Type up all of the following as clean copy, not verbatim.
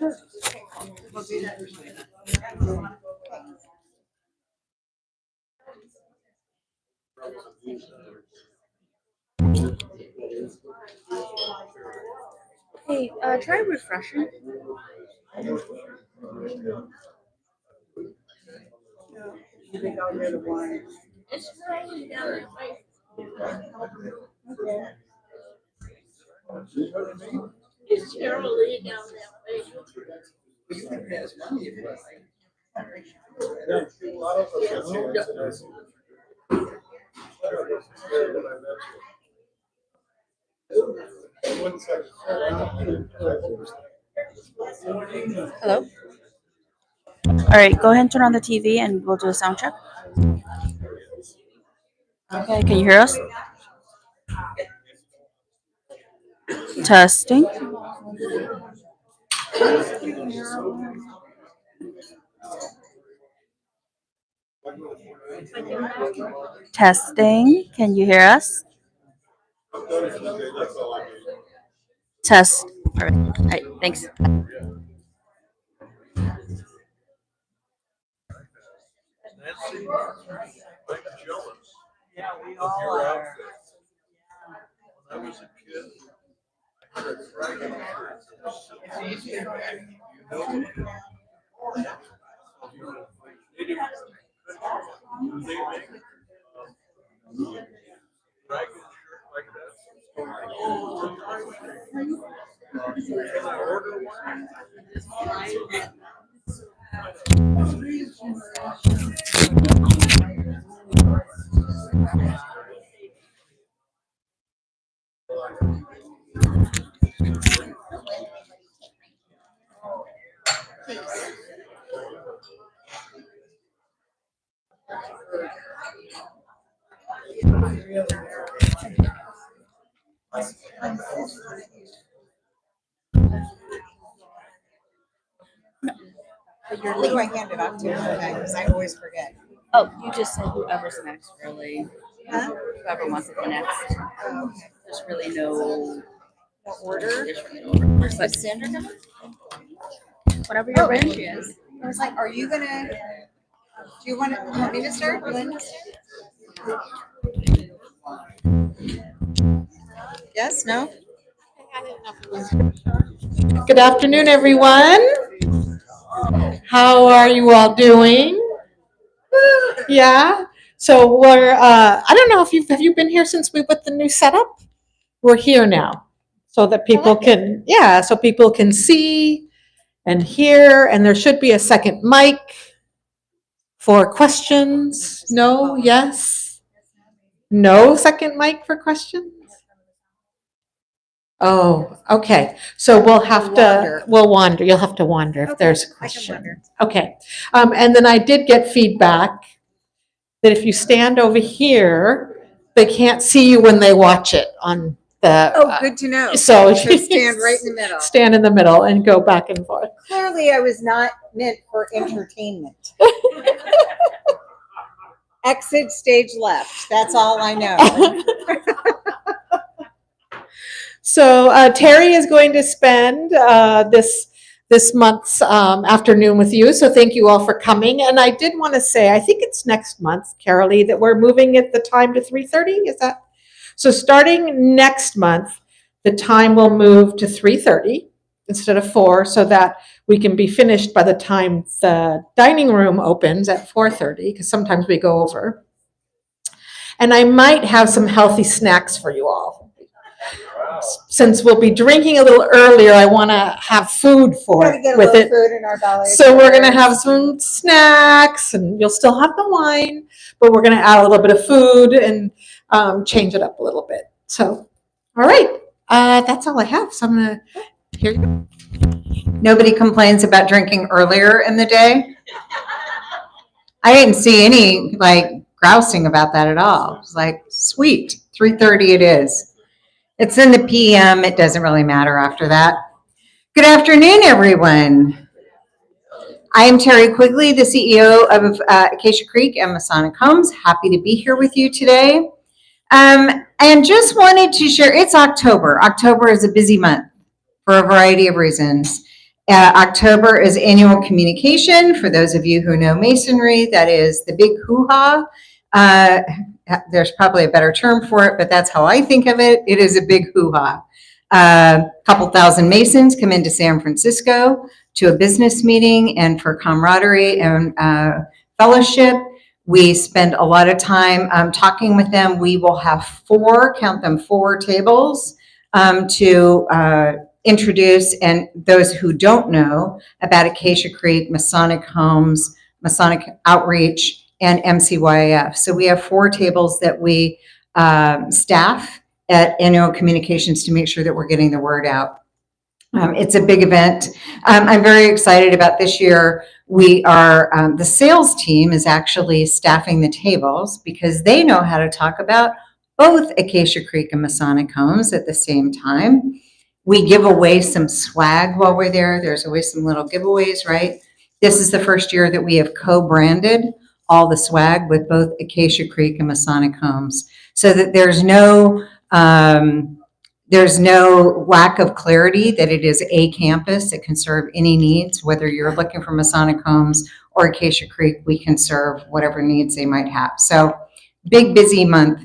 Hey, try refreshing. You think I'll hear the one? It's rolling down the way. It's rolling down that way. You can pay us money if you like. Hello? Alright, go ahead and turn on the TV and we'll do a sound check. Okay, can you hear us? Testing. Testing. Can you hear us? Test. Perfect. Alright, thanks. Yeah, we all are. When I was a kid, I had a dragon shirt. It's easy to back. You know it. Native country, they make dragon shirt like that. Can I order one? Who do I hand it off to? Okay, because I always forget. Oh, you just said whoever's next, really. Huh? Whoever wants to go next. Oh, okay. There's really no What order? there's really no order. Is But Sandra coming? whenever you're Oh. ready, she is. I was like, are you gonna? Do you want me to start? Lynn? Yes. No. Good afternoon, everyone. How are you all doing? Yeah. So we're, I don't know if have you been here since we put the new setup? We're here now so that people can, yeah, so people can see and hear, and there should be a second mic for questions. No, yes? No second mic for questions? Oh, okay. So we'll have to, we'll wander. You'll have to wander if there's a I can question. wander. Okay. And then I did get feedback that if you stand over here, they can't see you when they watch it on the. Oh, good to know. So stand right in the middle. Stand in the middle and go back and forth. Clearly, I was not meant for entertainment. Exit stage left. That's all I know. So Terry is going to spend this month's afternoon with you. So thank you all for coming. And I did want to say, I think it's next month, Carolee, that we're moving at the time to 3:30. Is that? So starting next month, the time will move to 3:30 instead of 4, so that we can be finished by the time the dining room opens at 4:30, because sometimes we go over. And I might have some healthy snacks for you all. Since we'll be drinking a little earlier, I want to have food for Gotta it get a with little it. food in our bellies. So we're going to have some snacks, and you'll still have the wine, but we're going to add a little bit of food and change it up a little bit. So, all right, that's all I have. So I'm going to hear you. Nobody complains about drinking earlier in the day. I didn't see any grousing about that at all. It's like, sweet, 3:30 it is. It's in the PM. It doesn't really matter after that. Good afternoon, everyone. I am Terry Quigley, the CEO of Acacia Creek and Masonic Homes. Happy to be here with you today. And just wanted to share, it's October. October is a busy month for a variety of reasons. October is annual communication. For those of you who know masonry, that is the big hoo-ha. There's probably a better term for it, but that's how I think of it. It is a big hoo-ha. A couple thousand Masons come into San Francisco to a business meeting and for camaraderie and fellowship. We spend a lot of time talking with them. We will have 4 tables to introduce and those who don't know about Acacia Creek, Masonic Homes, Masonic Outreach, and MCYF. So we have 4 tables that we staff at annual communications to make sure that we're getting the word out. It's a big event. I'm very excited about this year. We are, the sales team is actually staffing the tables because they know how to talk about both Acacia Creek and Masonic Homes at the same time. We give away some swag while we're there. There's always some little giveaways, right? This is the first year that we have co-branded all the swag with both Acacia Creek and Masonic Homes, so that there's no lack of clarity that it is a campus that can serve any needs. Whether you're looking for Masonic Homes or Acacia Creek, we can serve whatever needs they might have. So big, busy month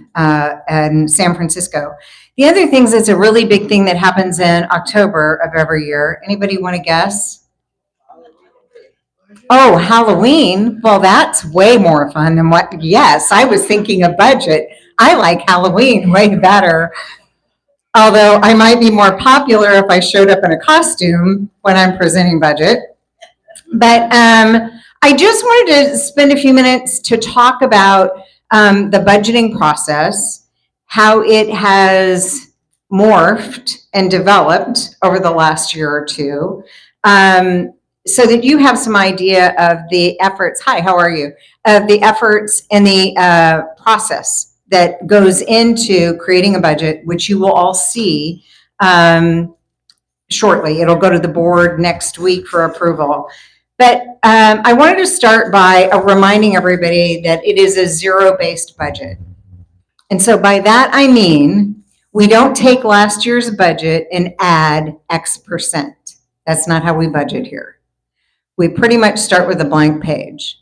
in San Francisco. The other things is a really big thing that happens in October of every year. Anybody want to guess? Oh, Halloween. Well, that's way more fun than what, yes, I was thinking a budget. I like Halloween way better. Although I might be more popular if I showed up in a costume when I'm presenting budget. But I just wanted to spend a few minutes to talk about the budgeting process, how it has morphed and developed over the last year or two, so that you have some idea of the efforts. Hi, how are you? Of the efforts and the process that goes into creating a budget, which you will all see shortly. It'll go to the board next week for approval. But I wanted to start by reminding everybody that it is a zero-based budget. And so by that, I mean, we don't take last year's budget and add X%. That's not how we budget here. We pretty much start with a blank page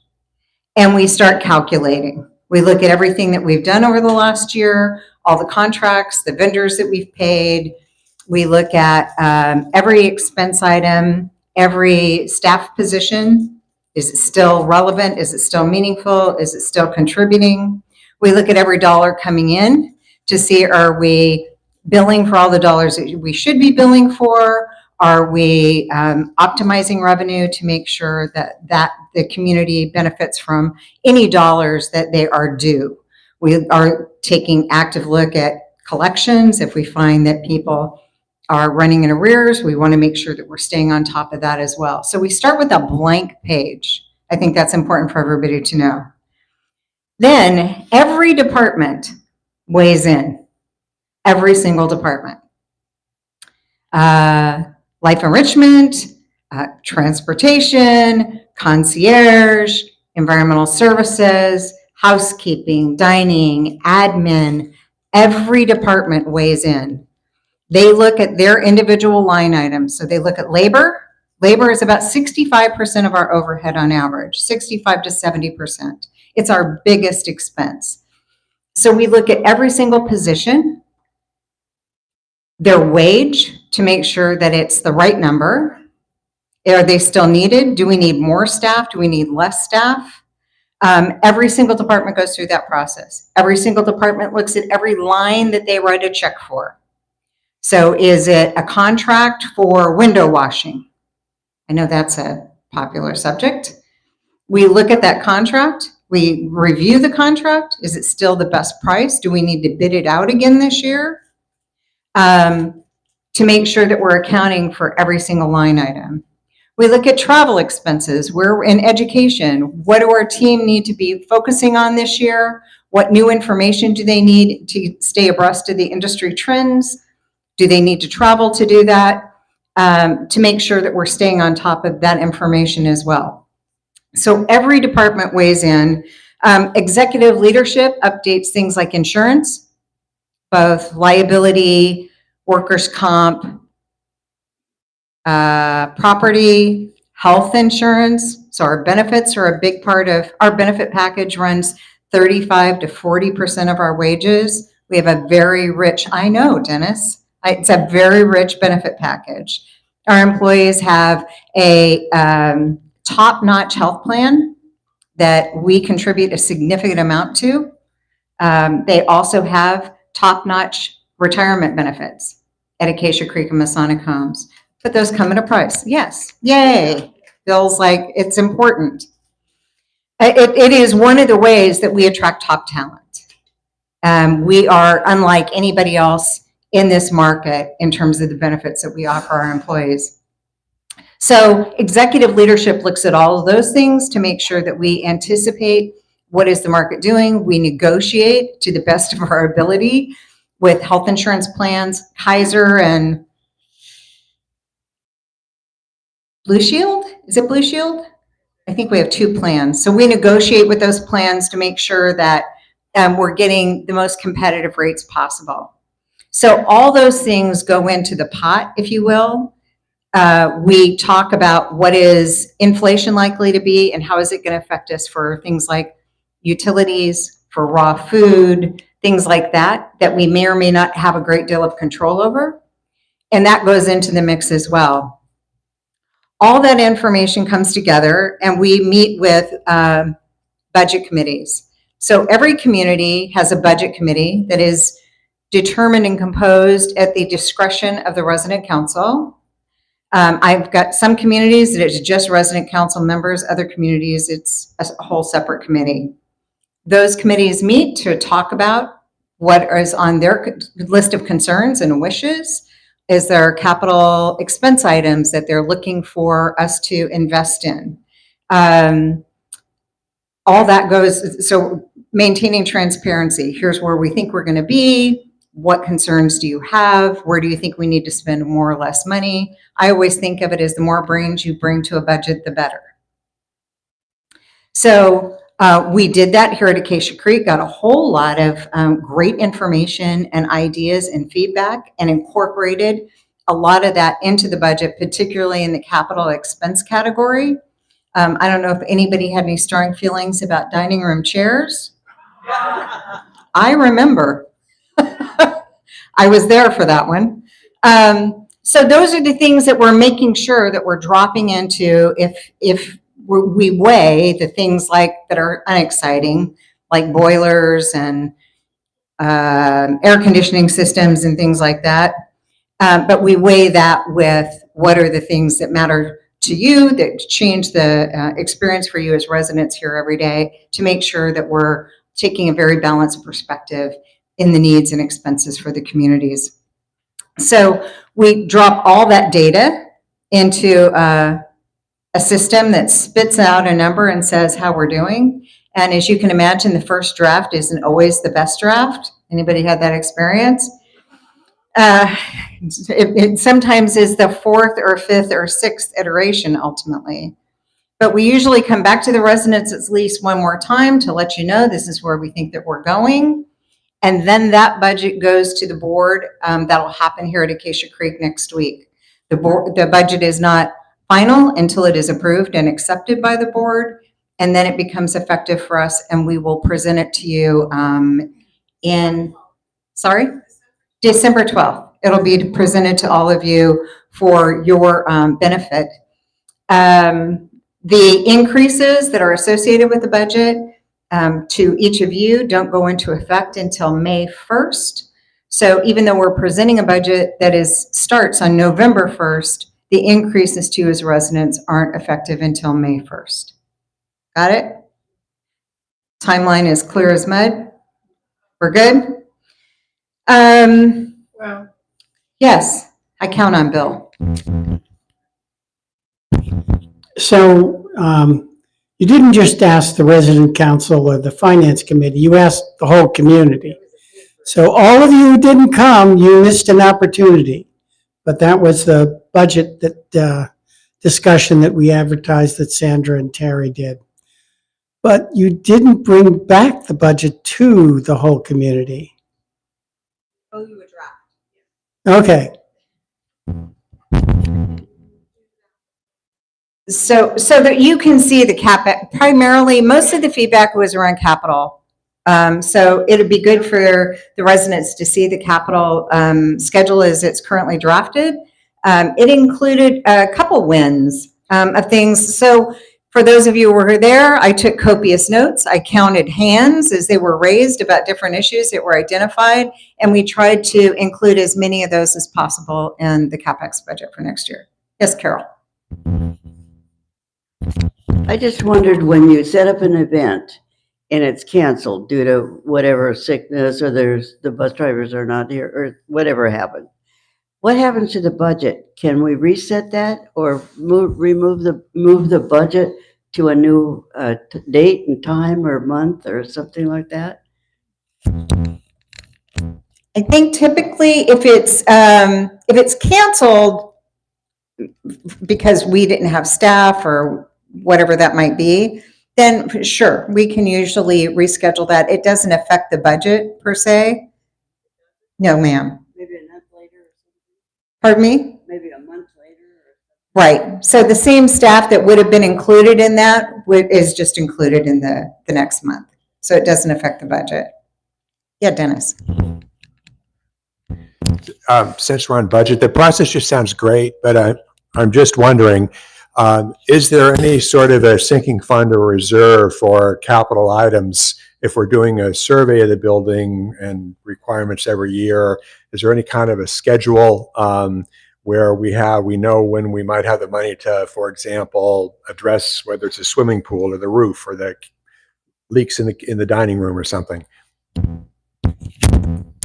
and we start calculating. We look at everything that we've done over the last year, all the contracts, the vendors that we've paid. We look at every expense item, every staff position. Is it still relevant? Is it still meaningful? Is it still contributing? We look at every dollar coming in to see, are we billing for all the dollars that we should be billing for? Are we optimizing revenue to make sure that the community benefits from any dollars that they are due? We are taking active look at collections. If we find that people are running in arrears, we want to make sure that we're staying on top of that as well. So we start with a blank page. I think that's important for everybody to know. Then every department weighs in, every single department. Life enrichment, transportation, concierge, environmental services, housekeeping, dining, admin, every department weighs in. They look at their individual line items. So they look at labor. Labor is about 65% of our overhead on average, 65 to 70%. It's our biggest expense. So we look at every single position, their wage, to make sure that it's the right number. Are they still needed? Do we need more staff? Do we need less staff? Every single department goes through that process. Every single department looks at every line that they write a check for. So is it a contract for window washing? I know that's a popular subject. We look at that contract. We review the contract. Is it still the best price? Do we need to bid it out again this year? To make sure that we're accounting for every single line item. We look at travel expenses. We're in education. What do our team need to be focusing on this year? What new information do they need to stay abreast of the industry trends? Do they need to travel to do that? To make sure that we're staying on top of that information as well. So every department weighs in. Executive leadership updates things like insurance, both liability, workers' comp, property, health insurance. So our benefits are a big part of, our benefit package runs 35 to 40% of our wages. We have a very rich, I know, Dennis, it's a very rich benefit package. Our employees have a top-notch health plan that we contribute a significant amount to. They also have top-notch retirement benefits at Acacia Creek and Masonic Homes. But those come at a price. Yes. Yay. Feels like it's important. It is one of the ways that we attract top talent. We are unlike anybody else in this market in terms of the benefits that we offer our employees. So executive leadership looks at all of those things to make sure that we anticipate what is the market doing. We negotiate to the best of our ability with health insurance plans, Kaiser and Blue Shield. Is it Blue Shield? I think we have 2 plans. So we negotiate with those plans to make sure that we're getting the most competitive rates possible. So all those things go into the pot, if you will. We talk about what is inflation likely to be and how is it going to affect us for things like utilities, for raw food, things like that, that we may or may not have a great deal of control over. And that goes into the mix as well. All that information comes together and we meet with budget committees. So every community has a budget committee that is determined and composed at the discretion of the resident council. I've got some communities that it's just resident council members, other communities it's a whole separate committee. Those committees meet to talk about what is on their list of concerns and wishes. Is there capital expense items that they're looking for us to invest in? All that goes, so maintaining transparency. Here's where we think we're going to be. What concerns do you have? Where do you think we need to spend more or less money? I always think of it as the more brains you bring to a budget, the better. So we did that here at Acacia Creek, got a whole lot of great information and ideas and feedback and incorporated a lot of that into the budget, particularly in the capital expense category. I don't know if anybody had any strong feelings about dining room chairs. I remember. I was there for that one. So those are the things that we're making sure that we're dropping into if we weigh the things like that are unexciting, like boilers and air conditioning systems and things like that. But we weigh that with what are the things that matter to you, that change the experience for you as residents here every day, to make sure that we're taking a very balanced perspective in the needs and expenses for the communities. So we drop all that data into a system that spits out a number and says how we're doing. And as you can imagine, the first draft isn't always the best draft. Anybody had that experience? It sometimes is the 4th or 5th or 6th iteration ultimately. But we usually come back to the residents at least one more time to let you know this is where we think that we're going. And then that budget goes to the board. That'll happen here at Acacia Creek next week. The budget is not final until it is approved and accepted by the board. And then it becomes effective for us and we will present it to you December 12th. It'll be presented to all of you for your benefit. The increases that are associated with the budget to each of you don't go into effect until May 1st. So even though we're presenting a budget that starts on November 1st, the increases to you as residents aren't effective until May 1st. Got it? Timeline is clear as mud. We're good? Well, Yes, I count on Bill. So you didn't just ask the resident council or the finance committee, you asked the whole community. So all of you who didn't come, you missed an opportunity. But that was the budget discussion that we advertised that Sandra and Terry did. But you didn't bring back the budget to the whole community. oh, you would draft. Okay. So that you can see the CapEx, primarily, most of the feedback was around capital. So it'd be good for the residents to see the capital schedule as it's currently drafted. It included a couple wins of things. So for those of you who were there, I took copious notes. I counted hands as they were raised about different issues that were identified, and we tried to include as many of those as possible in the CapEx budget for next year. Yes, Carol? I just wondered, when you set up an event and it's canceled due to whatever sickness, or the bus drivers are not here, or whatever happened, what happens to the budget? Can we reset that, or move the budget to a new date and time or month or something like that? I think typically if it's canceled because we didn't have staff or whatever that might be, then sure, we can usually reschedule that. It doesn't affect the budget per se. No, ma'am. Maybe a month later or something? Pardon me? Maybe a month later? Right. So the same staff that would have been included in that is just included in the next month. So it doesn't affect the budget. Yeah, Dennis. Since we're on budget, the process just sounds great, but I'm just wondering, is there any sort of a sinking fund or reserve for capital items if we're doing a survey of the building and requirements every year? Is there any kind of a schedule where we know when we might have the money to, for example, address whether it's a swimming pool or the roof or the leaks in the dining room or something?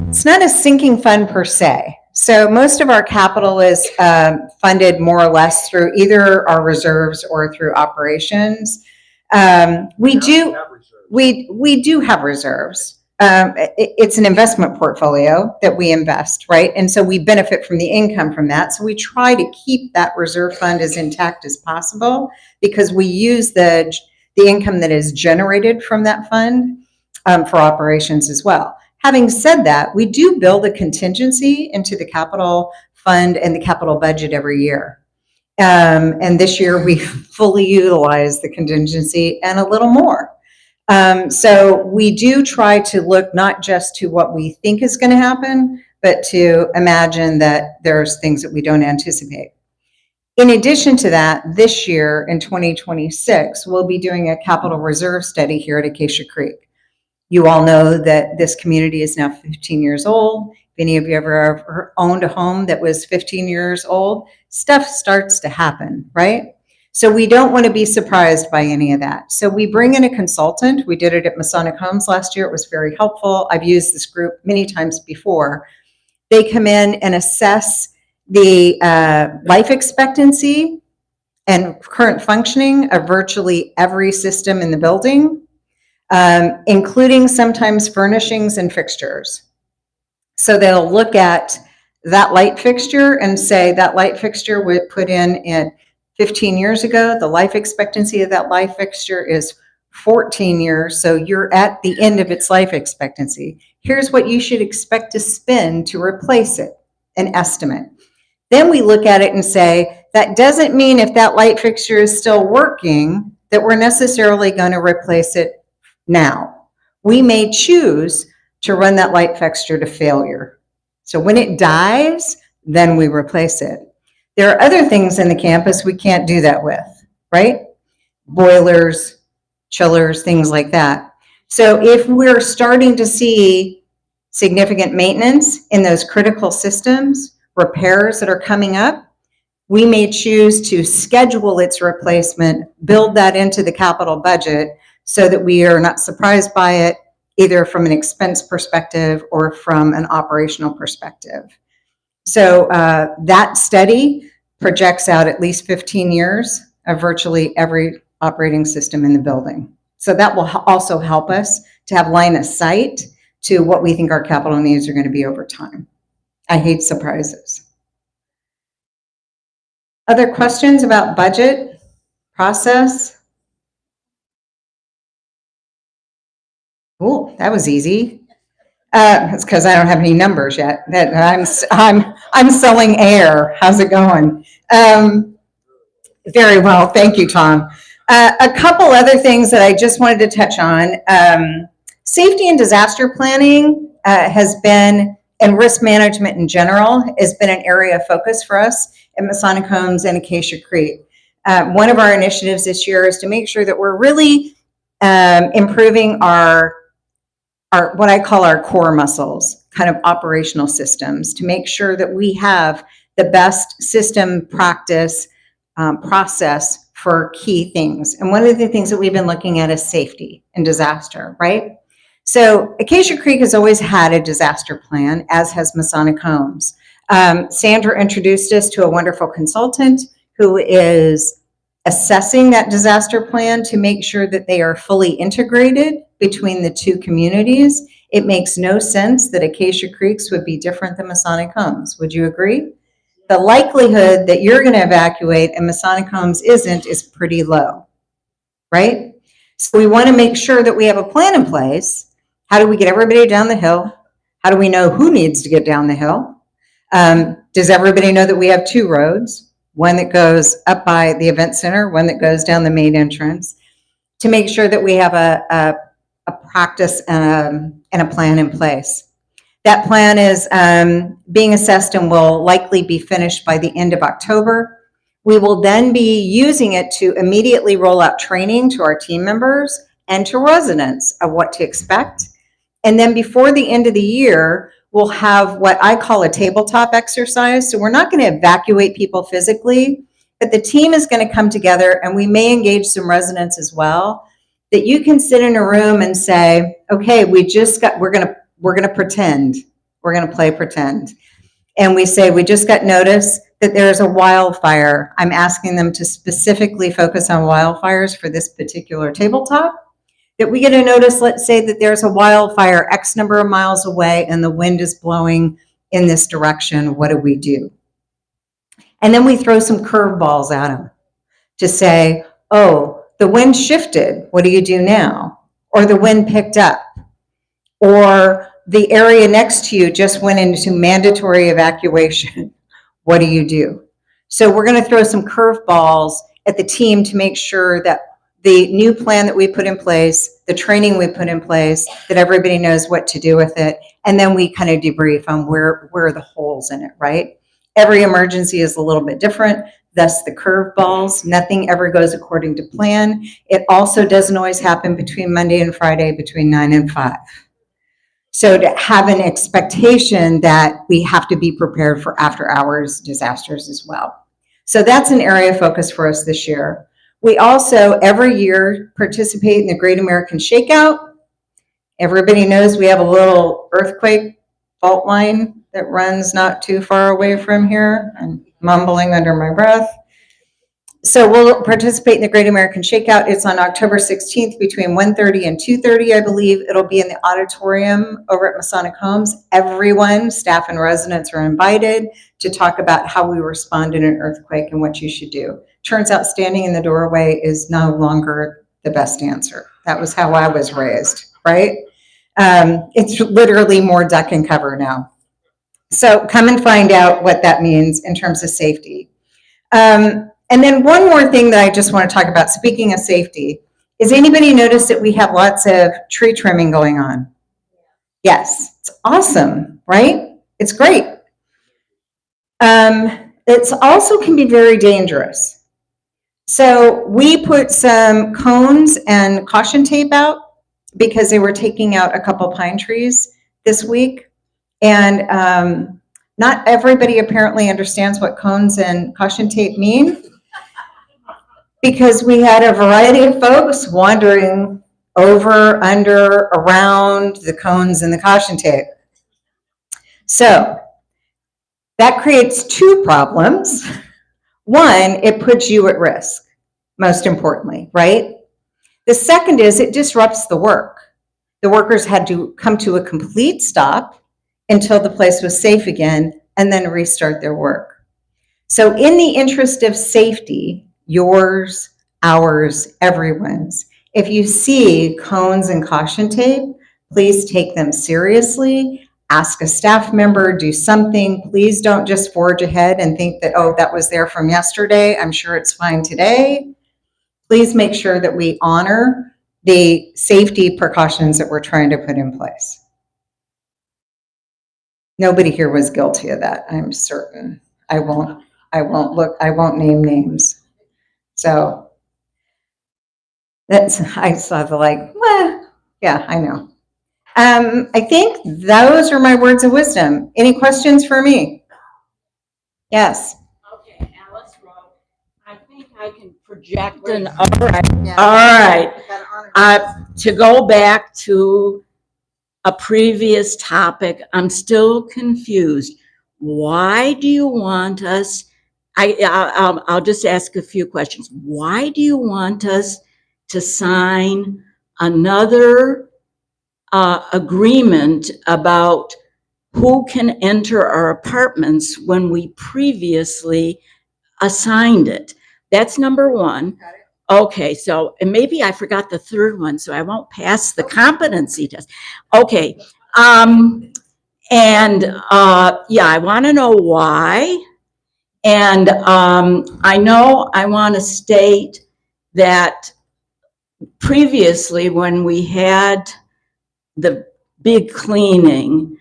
It's not a sinking fund per se. So most of our capital is funded more or less through either our reserves or through operations. We do have reserves. It's an investment portfolio that we invest, right? And so we benefit from the income from that. So we try to keep that reserve fund as intact as possible because we use the income that is generated from that fund for operations as well. Having said that, we do build a contingency into the capital fund and the capital budget every year. And this year we fully utilized the contingency and a little more. So we do try to look not just to what we think is going to happen, but to imagine that there's things that we don't anticipate. In addition to that, this year in 2026, we'll be doing a capital reserve study here at Acacia Creek. You all know that this community is now 15 years old. If any of you ever owned a home that was 15 years old, stuff starts to happen, right? So we don't want to be surprised by any of that. So we bring in a consultant. We did it at Masonic Homes last year. It was very helpful. I've used this group many times before. They come in and assess the life expectancy and current functioning of virtually every system in the building, including sometimes furnishings and fixtures. So they'll look at that light fixture and say that light fixture was put in 15 years ago. The life expectancy of that light fixture is 14 years. So you're at the end of its life expectancy. Here's what you should expect to spend to replace it, an estimate. Then we look at it and say, that doesn't mean if that light fixture is still working that we're necessarily going to replace it now. We may choose to run that light fixture to failure. So when it dies, then we replace it. There are other things in the campus we can't do that with, right? Boilers, chillers, things like that. So if we're starting to see significant maintenance in those critical systems, repairs that are coming up, we may choose to schedule its replacement, build that into the capital budget so that we are not surprised by it, either from an expense perspective or from an operational perspective. So that study projects out at least 15 years of virtually every operating system in the building. So that will also help us to have line of sight to what we think our capital needs are going to be over time. I hate surprises. Other questions about budget process? Oh, that was easy. It's because I don't have any numbers yet. That I'm selling air. How's it going? Very well, thank you, Tom. A couple other things that I just wanted to touch on. Safety and disaster planning has been, and risk management in general, has been an area of focus for us at Masonic Homes and Acacia Creek. One of our initiatives this year is to make sure that we're really improving our what I call our core muscles, kind of operational systems, to make sure that we have the best system practice process for key things. And one of the things that we've been looking at is safety and disaster, right? So Acacia Creek has always had a disaster plan, as has Masonic Homes. Sandra introduced us to a wonderful consultant who is assessing that disaster plan to make sure that they are fully integrated between the two communities. It makes no sense that Acacia Creeks would be different than Masonic Homes. Would you agree? The likelihood that you're going to evacuate and Masonic Homes isn't is pretty low, right? So we want to make sure that we have a plan in place. How do we get everybody down the hill? How do we know who needs to get down the hill? Does everybody know that we have two roads? One that goes up by the event center, one that goes down the main entrance, to make sure that we have a practice and a plan in place. That plan is being assessed and will likely be finished by the end of October. We will then be using it to immediately roll out training to our team members and to residents of what to expect. And then before the end of the year, we'll have what I call a tabletop exercise. So we're not going to evacuate people physically, but the team is going to come together, and we may engage some residents as well, that you can sit in a room and say, okay, we're going to pretend. We're going to play pretend. And we say, we just got notice that there's a wildfire. I'm asking them to specifically focus on wildfires for this particular tabletop. That we get a notice, let's say that there's a wildfire X number of miles away and the wind is blowing in this direction. What do we do? And then we throw some curveballs at them to say, oh, the wind shifted. What do you do now? Or the wind picked up. Or the area next to you just went into mandatory evacuation. What do you do? So we're going to throw some curveballs at the team to make sure that the new plan that we put in place, the training we put in place, that everybody knows what to do with it. And then we kind of debrief on where are the holes in it, right? Every emergency is a little bit different. Thus the curveballs. Nothing ever goes according to plan. It also doesn't always happen between Monday and Friday between 9 and 5. So to have an expectation that we have to be prepared for after hours disasters as well. So that's an area of focus for us this year. We also, every year, participate in the Great American Shakeout. Everybody knows we have a little earthquake fault line that runs not too far away from here. I'm mumbling under my breath. So we'll participate in the Great American Shakeout. It's on October 16th between 1:30 and 2:30, I believe. It'll be in the auditorium over at Masonic Homes. Everyone, staff and residents, are invited to talk about how we respond in an earthquake and what you should do. Turns out standing in the doorway is no longer the best answer. That was how I was raised, right? It's literally more duck and cover now. So come and find out what that means in terms of safety. And then one more thing that I just want to talk about, speaking of safety, is anybody notice that we have lots of tree trimming going on? Yes, it's awesome, right? It's great. It's also can be very dangerous. So we put some cones and caution tape out because they were taking out a couple pine trees this week. And not everybody apparently understands what cones and caution tape mean, because we had a variety of folks wandering over, under, around the cones and the caution tape. So that creates two problems. One, it puts you at risk, most importantly, right? The second is it disrupts the work. The workers had to come to a complete stop until the place was safe again and then restart their work. So in the interest of safety, yours, ours, everyone's, if you see cones and caution tape, please take them seriously. ask a staff member, do something. Please don't just forge ahead and think that, oh, that was there from yesterday. I'm sure it's fine today. Please make sure that we honor the safety precautions that we're trying to put in place. Nobody here was guilty of that, I'm certain. I won't name names. So I saw the like, well, yeah, I know. I think those are my words of wisdom. Any questions for me? Yes. Okay, Alice Rowe. I think I can project an, all right. To go back to a previous topic, I'm still confused. Why do you want us, I'll just ask a few questions. Why do you want us to sign another agreement about who can enter our apartments when we previously assigned it? That's number one. Okay, so, and maybe I forgot the third one, so I won't pass the competency test. Okay, yeah, I want to know why. And I know I want to state that previously when we had the big cleaning,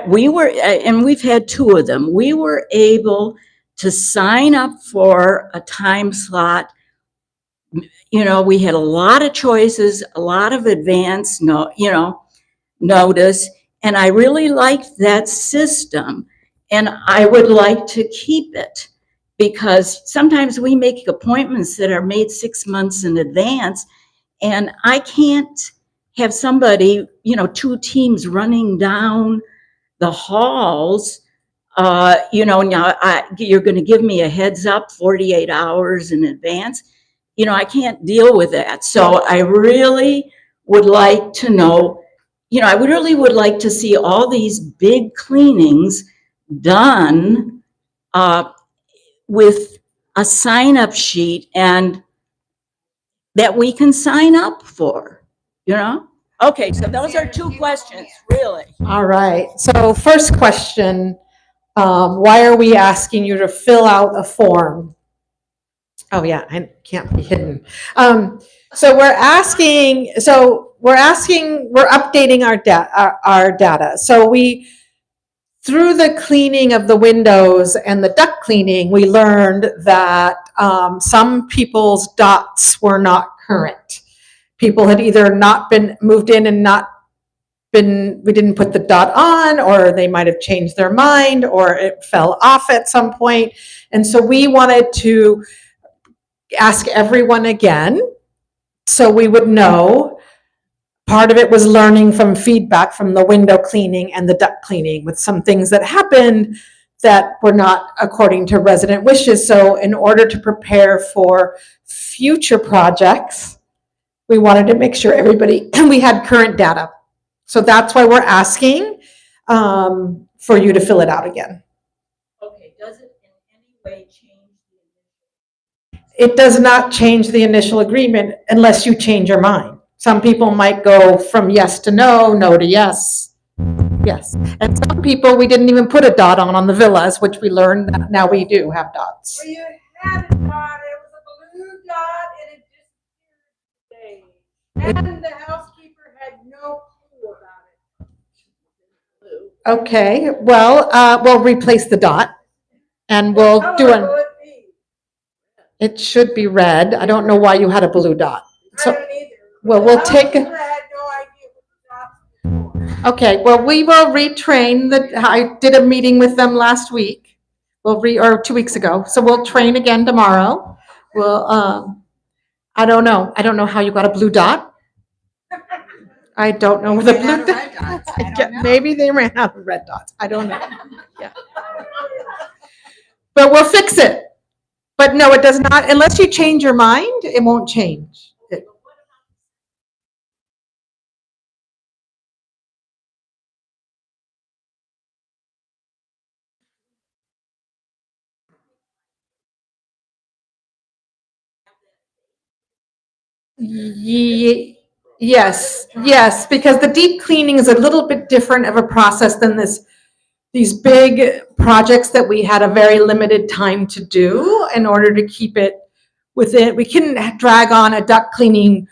we were, and we've had two of them, we were able to sign up for a time slot. You know, we had a lot of choices, a lot of advance, notice, and I really liked that system, and I would like to keep it, because sometimes we make appointments that are made 6 months in advance, and I can't have somebody, two teams running down the halls, now you're going to give me a heads up 48 hours in advance. I can't deal with that. So I really would like to know, I really would like to see all these big cleanings done with a sign-up sheet and that we can sign up for, Okay, so those are two questions, really. All right. So first question, why are we asking you to fill out a form? Oh yeah, I can't be hidden. So we're updating our data. So through the cleaning of the windows and the duct cleaning, we learned that some people's dots were not current. People had either not been moved in and we didn't put the dot on, or they might have changed their mind, or it fell off at some point. And so we wanted to ask everyone again, so we would know. Part of it was learning from feedback from the window cleaning and the duct cleaning, with some things that happened that were not according to resident wishes. So in order to prepare for future projects, we wanted to make sure we had current data. So that's why we're asking for you to fill it out again. Okay, does it in any way change It does not change the initial agreement unless you change your mind. Some people might go from yes to no, no to yes. Yes. And some people, we didn't even put a dot on the villas, which we learned that now we do have dots. Well, you had a dot, it was a blue dot, and it disappeared today. And the housekeeper had no clue about it. Okay, well, we'll replace the dot and we'll What do color will an, it be? it should be red. I don't know why you had a blue dot. I So, don't either. well, we'll The take housekeeper had no idea what the dots were. okay, well, we will retrain I did a meeting with them last week. Or 2 weeks ago. So we'll train again tomorrow. I don't know. I don't know how you got a blue dot. I don't know the Ran out blue of red dot. dots. I don't know. Maybe they ran out of red dots. I don't know. Yeah. But we'll fix it. But no, it does not, unless you change your mind, it won't change. Yes, yes, because the deep cleaning is a little bit different of a process than these big projects that we had a very limited time to do in order to keep it within. We couldn't drag on a duct cleaning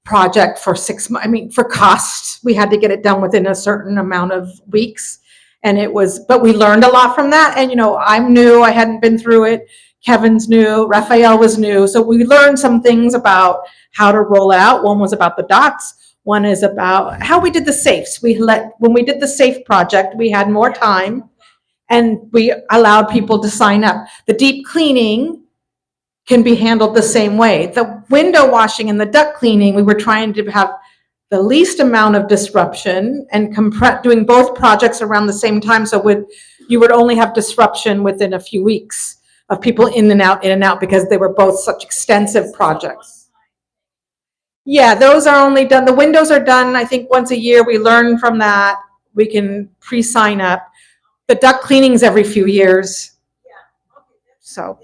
project for 6 months. I mean, for cost, we had to get it done within a certain amount of weeks. And but we learned a lot from that. And, I'm new, I hadn't been through it. Kevin's new, Raphael was new. So we learned some things about how to roll out. One was about the dots. One is about how we did the safes. When we did the safe project, we had more time and we allowed people to sign up. The deep cleaning can be handled the same way. The window washing and the duct cleaning, we were trying to have the least amount of disruption and doing both projects around the same time. So you would only have disruption within a few weeks of people in and out, because they were both such extensive projects. Yeah, those are only done, the windows are done, I think, once a year. We learn from that. We can pre-sign up. The duct cleaning's every few years. So,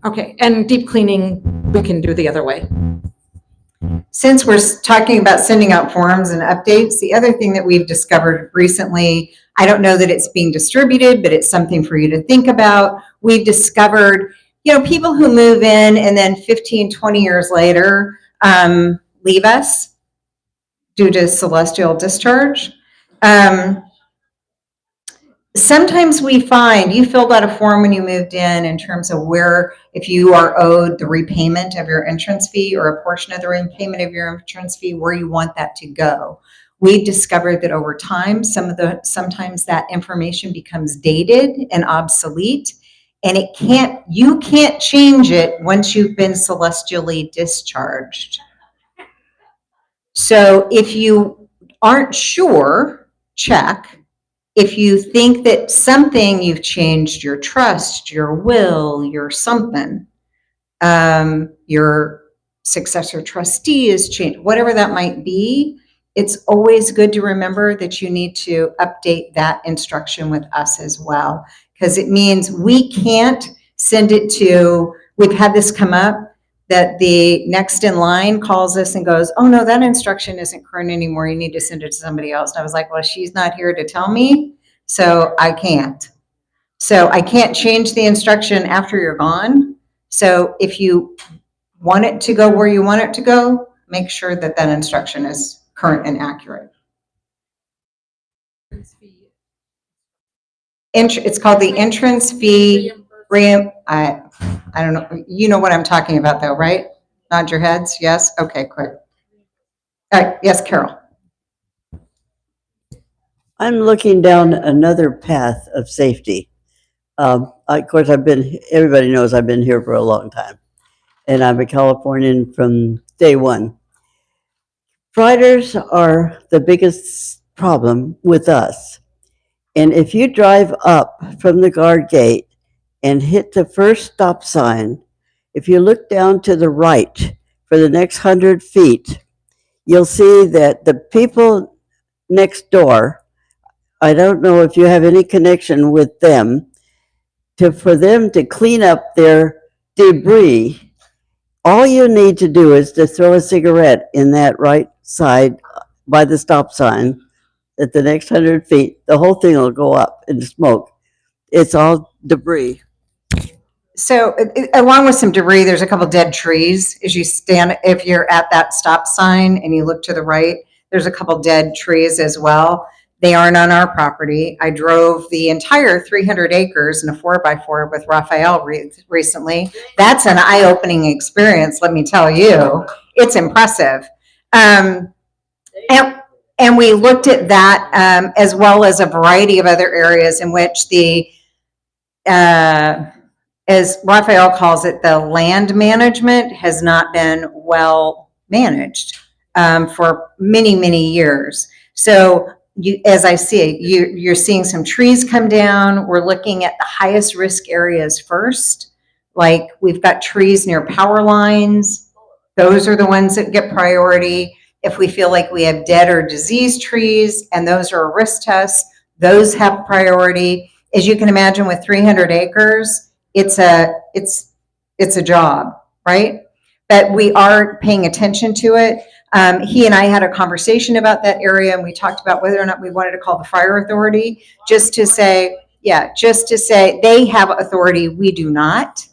okay, and deep cleaning, we can do the other way. Since we're talking about sending out forms and updates, the other thing that we've discovered recently, I don't know that it's being distributed, but it's something for you to think about. We've discovered, people who move in and then 15, 20 years later leave us due to celestial discharge. Sometimes we find you filled out a form when you moved in terms of where, if you are owed the repayment of your entrance fee or a portion of the repayment of your entrance fee, where you want that to go. We've discovered that over time, sometimes that information becomes dated and obsolete, and you can't change it once you've been celestially discharged. So if you aren't sure, check. If you think that something you've changed, your trust, your will, your something, your successor trustee is changed, whatever that might be, it's always good to remember that you need to update that instruction with us as well, because it means we can't send it to, we've had this come up, that the next in line calls us and goes, oh no, that instruction isn't current anymore. You need to send it to somebody else. And I was like, well, she's not here to tell me, so I can't. So I can't change the instruction after you're gone. So if you want it to go where you want it to go, make sure that that instruction is current and accurate. It's called the entrance fee. I don't know. You know what I'm talking about though, right? Nod your heads. Yes. Okay, quick. All right. Yes, Carol. I'm looking down another path of safety. Of course, everybody knows I've been here for a long time, and I'm a Californian from day one. Riders are the biggest problem with us. And if you drive up from the guard gate and hit the first stop sign, if you look down to the right for the next 100 feet, you'll see that the people next door, I don't know if you have any connection with them, for them to clean up their debris, all you need to do is to throw a cigarette in that right side by the stop sign at the next 100 feet. The whole thing will go up in smoke. It's all debris. So along with some debris, there's a couple dead trees. As you stand, if you're at that stop sign and you look to the right, there's a couple dead trees as well. They aren't on our property. I drove the entire 300 acres in a 4x4 with Raphael recently. That's an eye-opening experience, let me tell you. It's impressive. And we looked at that as well as a variety of other areas in which as Raphael calls it, the land management has not been well managed for many, many years. So as I see it, you're seeing some trees come down. We're looking at the highest risk areas first. Like we've got trees near power lines. Those are the ones that get priority. If we feel like we have dead or diseased trees and those are a risk test, those have priority. As you can imagine, with 300 acres, it's a job, right? But we are paying attention to it. He and I had a conversation about that area, and we talked about whether or not we wanted to call the fire authority, just to say they have authority, we do not.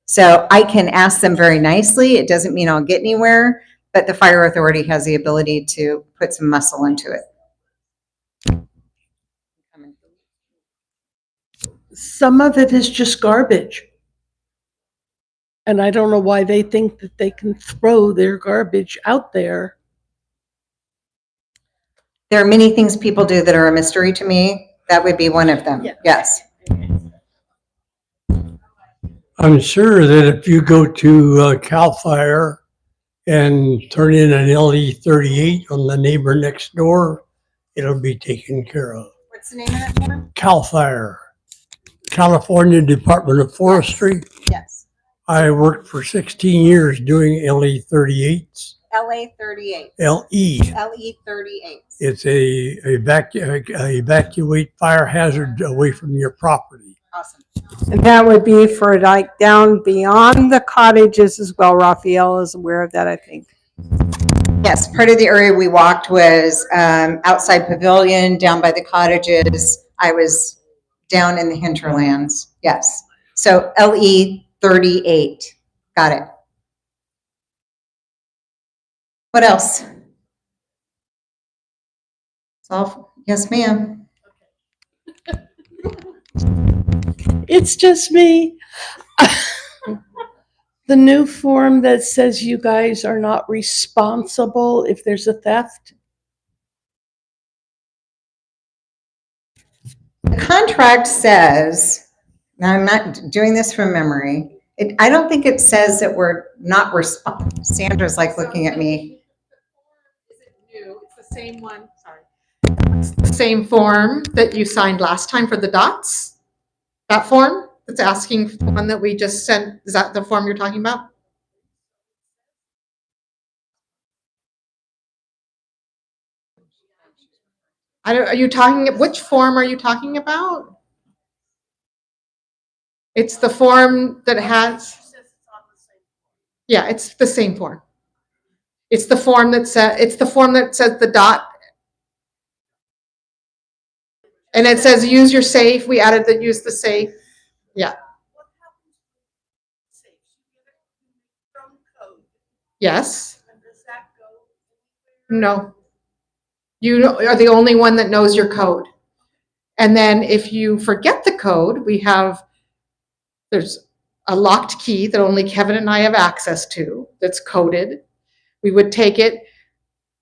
So I can ask them very nicely. It doesn't mean I'll get anywhere, but the fire authority has the ability to put some muscle into it. Some of it is just garbage. And I don't know why they think that they can throw their garbage out there. There are many things people do that are a mystery to me. That would be one of them. Yeah. Yes. I'm sure that if you go to CAL FIRE and turn in an LE38 on the neighbor next door, it'll be taken care of. What's the name of that one? CAL FIRE, California Department of Forestry. Yes. I worked for 16 years doing LE38s. LA38. LE. LE38. It's a evacuate fire hazard away from your property. Awesome. And that would be for like down beyond the cottages as well. Raphael is aware of that, I think. Yes, part of the area we walked was outside Pavilion, down by the cottages. I was down in the hinterlands. Yes. So LE38. Got it. What else? Yes, ma'am. It's just me. The new form that says you guys are not responsible if there's a theft. The contract says, now I'm not doing this from memory. I don't think it says that we're not responsible. Sandra's like looking at me. Is it new? It's the same one. Sorry. It's the same form that you signed last time for the dots? That form that's asking for the one that we just sent, is that the form you're talking about? Are you talking, which form are you talking about? It's the form that has, yeah, it's the same form. It's the form that says, the dot. And it says use your safe. We added the use the safe. Yeah. Yes. No. You are the only one that knows your code. And then if you forget the code, there's a locked key that only Kevin and I have access to that's coded. We would take it,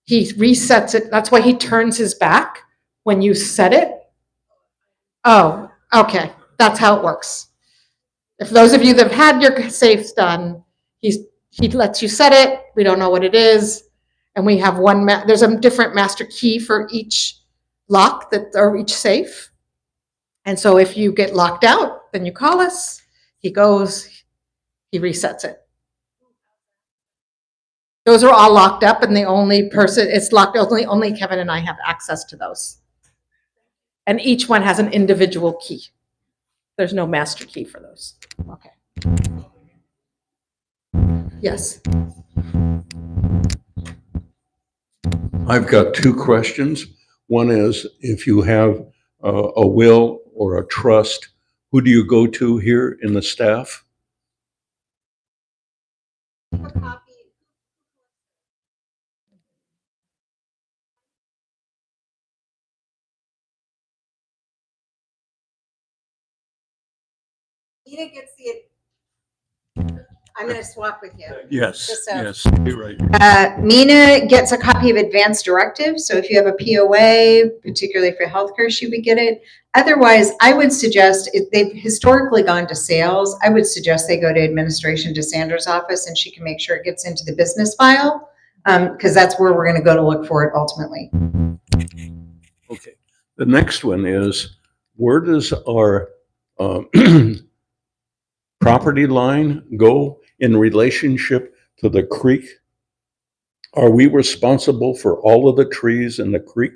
he resets it. That's why he turns his back when you set it. Oh, okay. That's how it works. If those of you that have had your safes done, he lets you set it. We don't know what it is. And we have there's a different master key for each lock or each safe. And so if you get locked out, then you call us. He goes, he resets it. Those are all locked up, and the only person it's locked, only Kevin and I have access to those. And each one has an individual key. There's no master key for those. Okay. Yes. I've got two questions. One is, if you have a will or a trust, who do you go to here in the staff? Nina gets I'm going to swap with you. Yes, Just yes, you're right. Mina gets a copy of advance directive. So if you have a POA, particularly for healthcare, she would get it. Otherwise, I would suggest, if they've historically gone to sales, I would suggest they go to administration to Sandra's office, and she can make sure it gets into the business file, because that's where we're going to go to look for it ultimately. Okay. The next one is, where does our property line go in relationship to the creek? Are we responsible for all of the trees in the creek?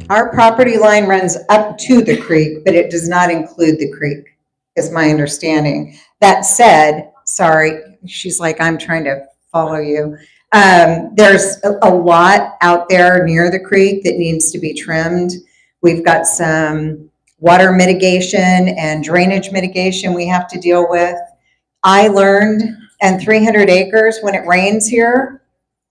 Our property line runs up to the creek, but it does not include the creek, is my understanding. That said, sorry, she's like, I'm trying to follow you. There's a lot out there near the creek that needs to be trimmed. We've got some water mitigation and drainage mitigation we have to deal with. I learned, and 300 acres, when it rains here,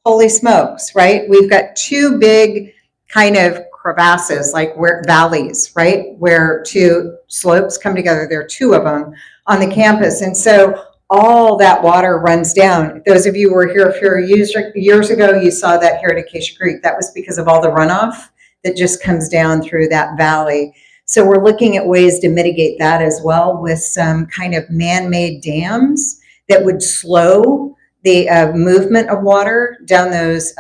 holy smokes, right? We've got two big kind of crevasses, like where valleys, right? Where two slopes come together. There are two of them on the campus. And so all that water runs down. Those of you who were here a few years ago, you saw that here at Acacia Creek. That was because of all the runoff that just comes down through that valley. So we're looking at ways to mitigate that as well with some kind of man-made dams that would slow the movement of water down those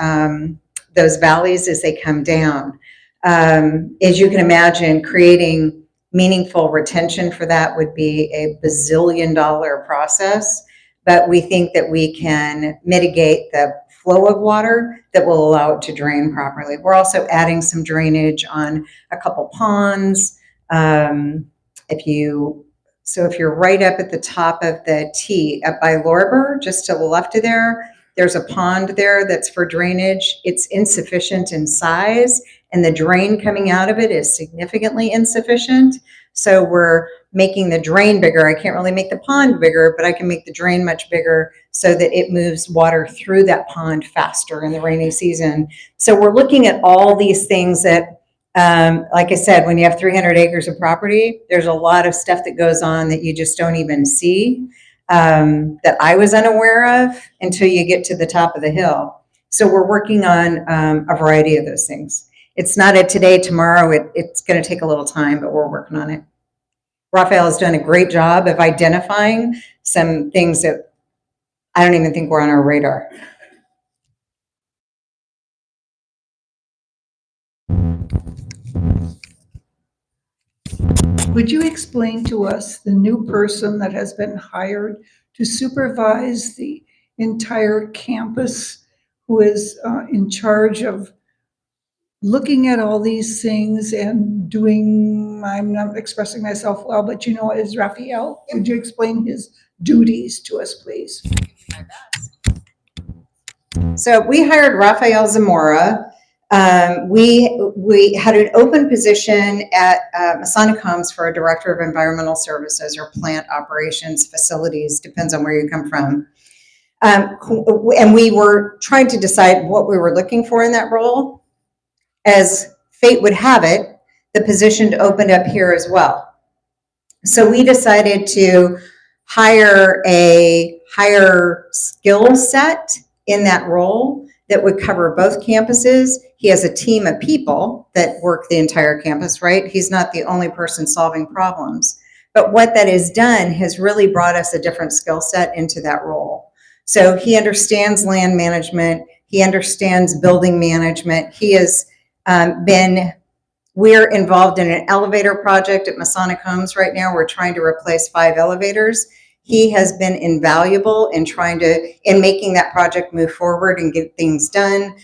valleys as they come down. As you can imagine, creating meaningful retention for that would be a bazillion-dollar process, but we think that we can mitigate the flow of water that will allow it to drain properly. We're also adding some drainage on a couple ponds. If you're right up at the top of the T up by Lorber, just to the left of there, there's a pond there that's for drainage. It's insufficient in size, and the drain coming out of it is significantly insufficient. So we're making the drain bigger. I can't really make the pond bigger, but I can make the drain much bigger so that it moves water through that pond faster in the rainy season. So we're looking at all these things that, like I said, when you have 300 acres of property, there's a lot of stuff that goes on that you just don't even see, that I was unaware of until you get to the top of the hill. So we're working on a variety of those things. It's not a today, tomorrow. It's going to take a little time, but we're working on it. Raphael has done a great job of identifying some things that I don't even think were on our radar. Would you explain to us the new person that has been hired to supervise the entire campus, who is in charge of looking at all these things and doing, I'm not expressing myself well, but you know, is Raphael? Would you explain his duties to us, please? So we hired Raphael Zamora. We had an open position at Masonic Homes for a director of environmental services or plant operations facilities, depends on where you come from. And we were trying to decide what we were looking for in that role. As fate would have it, the position opened up here as well. So we decided to hire a higher skill set in that role that would cover both campuses. He has a team of people that work the entire campus, right? He's not the only person solving problems. But what that has done has really brought us a different skill set into that role. So he understands land management. He understands building management. He has we're involved in an elevator project at Masonic Homes right now. We're trying to replace 5 elevators. He has been invaluable in making that project move forward and get things done,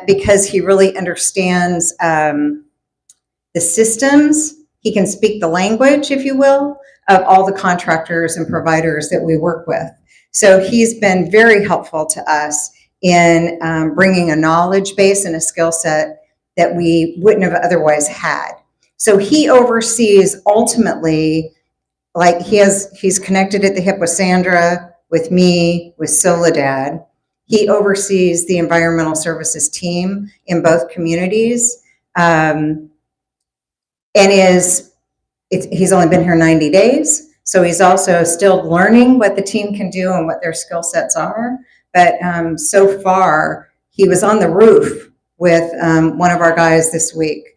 because he really understands the systems. He can speak the language, if you will, of all the contractors and providers that we work with. So he's been very helpful to us in bringing a knowledge base and a skill set that we wouldn't have otherwise had. So he oversees ultimately, like he's connected at the hip with Sandra, with me, with Soledad. He oversees the environmental services team in both communities, and he's only been here 90 days. So he's also still learning what the team can do and what their skill sets are. But so far, he was on the roof with one of our guys this week.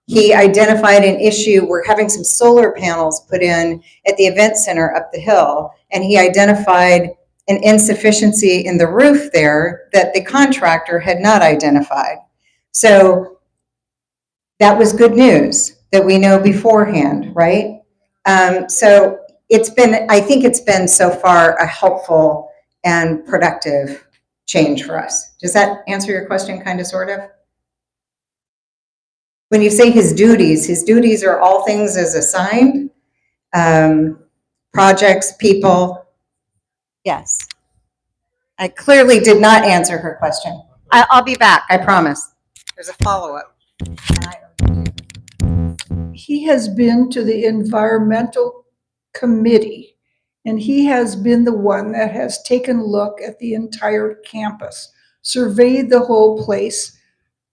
He identified an issue. We're having some solar panels put in at the event center up the hill, and he identified an insufficiency in the roof there that the contractor had not identified. So that was good news that we know beforehand, right? So I think it's been so far a helpful and productive change for us. Does that answer your question, kind of, sort of? When you say his duties are all things as assigned, projects, people. Yes. I clearly did not answer her question. I'll be back, I promise. There's a follow-up. He has been to the environmental committee, and he has been the one that has taken a look at the entire campus, surveyed the whole place,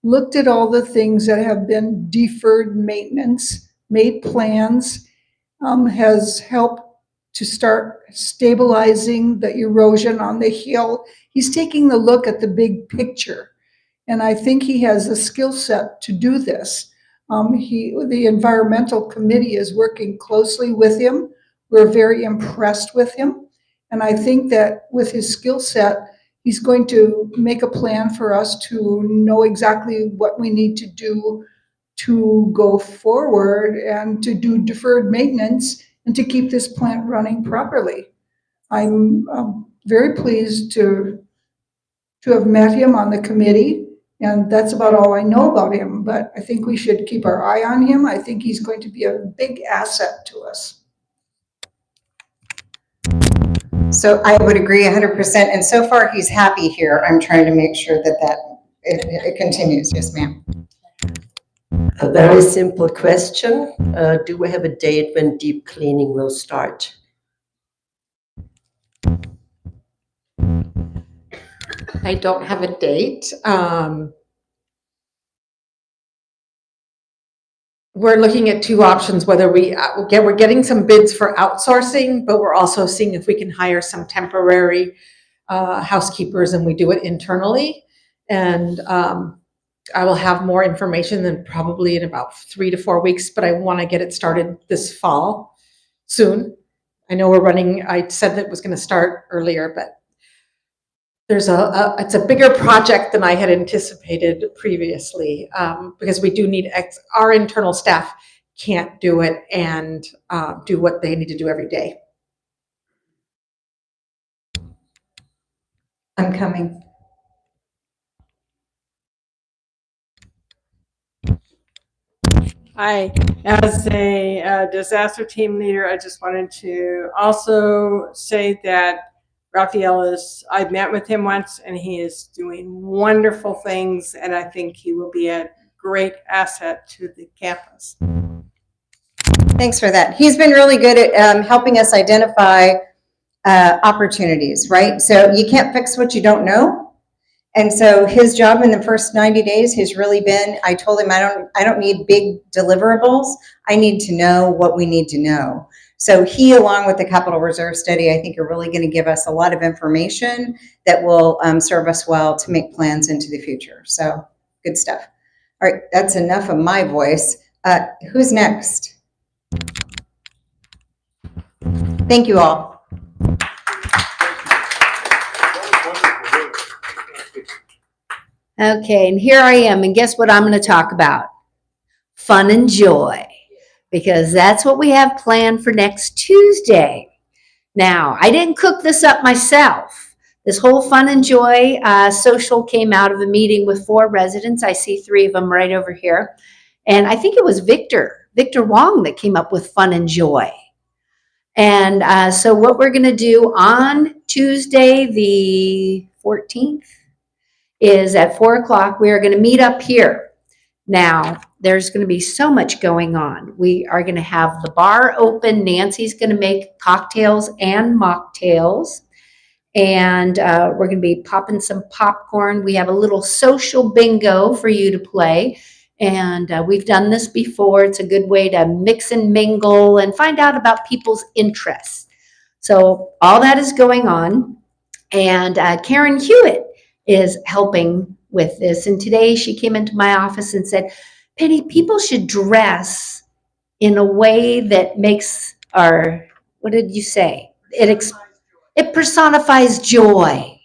looked at all the things that have been deferred maintenance, made plans, has helped to start stabilizing the erosion on the hill. He's taking a look at the big picture, and I think he has the skill set to do this. The environmental committee is working closely with him. We're very impressed with him. And I think that with his skill set, he's going to make a plan for us to know exactly what we need to do to go forward and to do deferred maintenance and to keep this plant running properly. I'm very pleased to have met him on the committee. And that's about all I know about him, but I think we should keep our eye on him. I think he's going to be a big asset to us. So I would agree 100%, and so far he's happy here. I'm trying to make sure that it continues. Yes, ma'am. A very simple question. Do we have a date when deep cleaning will start? I don't have a date. We're looking at two options, whether we're getting some bids for outsourcing, but we're also seeing if we can hire some temporary housekeepers and we do it internally. And I will have more information than probably in about 3 to 4 weeks, but I want to get it started this fall soon. I know I said that it was going to start earlier, but it's a bigger project than I had anticipated previously, because we do need our internal staff can't do it and do what they need to do every day. I'm coming. Hi, as a disaster team leader, I just wanted to also say that Raphael I met with him once and he is doing wonderful things, and I think he will be a great asset to the campus. Thanks for that. He's been really good at helping us identify opportunities, right? So you can't fix what you don't know. And so his job in the first 90 days has really been, I told him I don't need big deliverables. I need to know what we need to know. So he, along with the capital reserve study, I think are really going to give us a lot of information that will serve us well to make plans into the future. So good stuff. All right, that's enough of my voice. Who's next? Thank you all. Okay, and here I am, and guess what I'm going to talk about? Fun and joy, because that's what we have planned for next Tuesday. Now, I didn't cook this up myself. This whole Fun and Joy social came out of a meeting with 4 residents. I see 3 of them right over here. And I think it was Victor Wong that came up with Fun and Joy. And so what we're going to do on Tuesday, the 14th, is at 4 o'clock, we are going to meet up here. Now, there's going to be so much going on. We are going to have the bar open. Nancy's going to make cocktails and mocktails. And we're going to be popping some popcorn. We have a little social bingo for you to play. And we've done this before. It's a good way to mix and mingle and find out about people's interests. So all that is going on. And Karen Hewitt is helping with this. And today she came into my office and said, Penny, people should dress in a way that makes what did you say? It personifies joy.